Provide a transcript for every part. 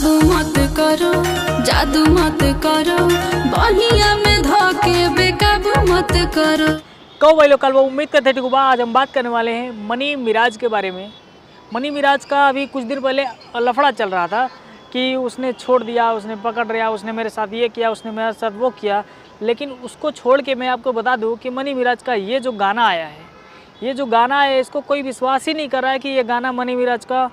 काबू मत करो, जादू मत करो, बहिया में धोके बेकाबू मत करो। कहो भाई लोग, कल वो उम्मीद करते थे आज हम बात करने वाले हैं मनी मिराज के बारे में। मनी मिराज का अभी कुछ दिन पहले लफड़ा चल रहा था कि उसने छोड़ दिया, उसने पकड़ लिया, उसने मेरे साथ ये किया, उसने मेरे साथ वो किया। लेकिन उसको छोड़ के मैं आपको बता दूं कि मनी मिराज का ये जो गाना आया है, ये जो गाना है, इसको कोई विश्वास ही नहीं कर रहा है कि ये गाना मनी मिराज का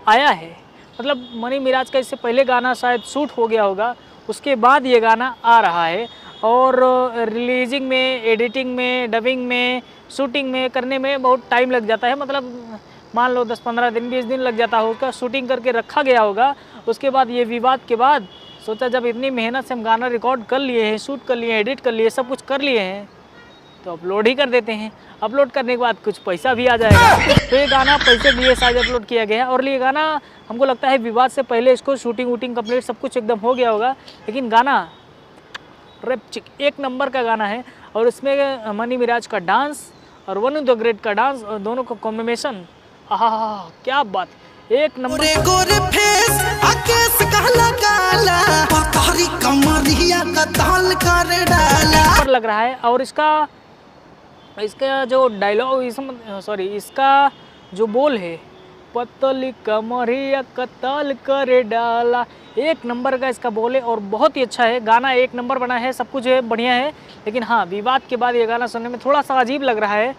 आया है। मतलब मनी मिराज का इससे पहले गाना शायद शूट हो गया होगा, उसके बाद ये गाना आ रहा है। और रिलीजिंग में, एडिटिंग में, डबिंग में, शूटिंग में करने में बहुत टाइम लग जाता है। मतलब मान लो 10-15 दिन, 20 दिन लग जाता होगा। शूटिंग करके रखा गया होगा, उसके बाद ये विवाद के बाद सोचा जब इतनी मेहनत से हम गाना रिकॉर्ड कर लिए हैं, शूट कर लिए हैं, एडिट कर लिए, सब कुछ कर लिए हैं, तो अपलोड ही कर देते हैं। अपलोड करने के बाद कुछ पैसा भी आ जाएगा। तो ये गाना पैसे दिए शायद अपलोड किया गया है। और ये गाना हमको लगता है विवाद से पहले इसको शूटिंग वूटिंग कंप्लीट सब कुछ एकदम हो गया होगा। लेकिन गाना रैप चिक एक नंबर का गाना है। और इसमें मनी मिराज का डांस और वनु द ग्रेट का डांस, और दोनों का कॉम्बिनेशन, आहा क्या बात, एक नंबर लग रहा है। और इसका जो डायलॉग, इसका जो बोल है, पतली कमरिया कतल करे डाला, एक नंबर का इसका बोल है। और बहुत ही अच्छा है गाना, एक नंबर बना है, सब कुछ है, बढ़िया है। लेकिन हाँ, विवाद के बाद ये गाना सुनने में थोड़ा सा अजीब लग रहा है।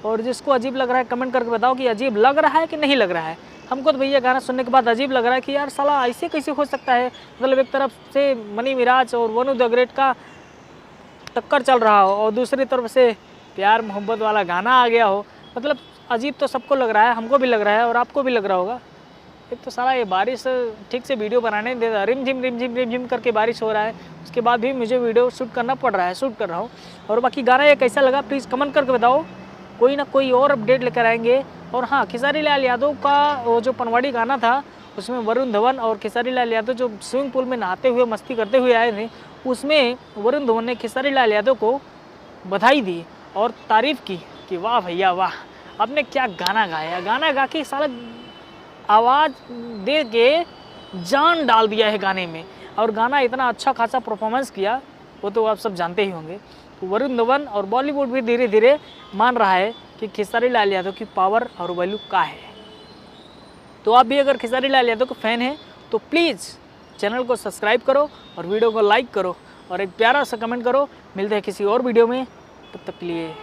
और जिसको अजीब लग रहा है कमेंट करके बताओ कि अजीब लग रहा है कि नहीं लग रहा है। हमको तो भैया गाना सुनने के बाद अजीब लग रहा है कि यार साला ऐसे कैसे हो सकता है। मतलब एक तरफ से मनी मिराज और वनु द ग्रेट का टक्कर चल रहा हो और दूसरी तरफ से प्यार मोहब्बत वाला गाना आ गया हो। मतलब अजीब तो सबको लग रहा है, हमको भी लग रहा है और आपको भी लग रहा होगा। एक तो साला ये बारिश ठीक से वीडियो बनाने नहीं देता, रिम झिम करके बारिश हो रहा है, उसके बाद भी मुझे वीडियो शूट करना पड़ रहा है, शूट कर रहा हूँ। और बाकी गाना ये कैसा लगा प्लीज़ कमेंट करके बताओ। कोई ना कोई और अपडेट लेकर आएंगे। और हाँ, खेसारी लाल यादव का वो जो पनवाड़ी गाना था, उसमें वरुण धवन और खेसारी लाल यादव जो स्विमिंग पूल में नहाते हुए मस्ती करते हुए आए थे, उसमें वरुण धवन ने खेसारी लाल यादव को बधाई दी और तारीफ़ की कि वाह भैया वाह, आपने क्या गाना गाया। गाना गा के साला आवाज़ दे के जान डाल दिया है गाने में। और गाना इतना अच्छा खासा परफॉर्मेंस किया, वो तो आप सब जानते ही होंगे। तो वरुण धवन और बॉलीवुड भी धीरे धीरे मान रहा है कि खेसारी लाल यादव की पावर और वैल्यू क्या है। तो आप भी अगर खेसारी लाल यादव के फ़ैन हैं तो प्लीज़ चैनल को सब्सक्राइब करो और वीडियो को लाइक करो और एक प्यारा सा कमेंट करो। मिलते हैं किसी और वीडियो में, तब तक के लिए।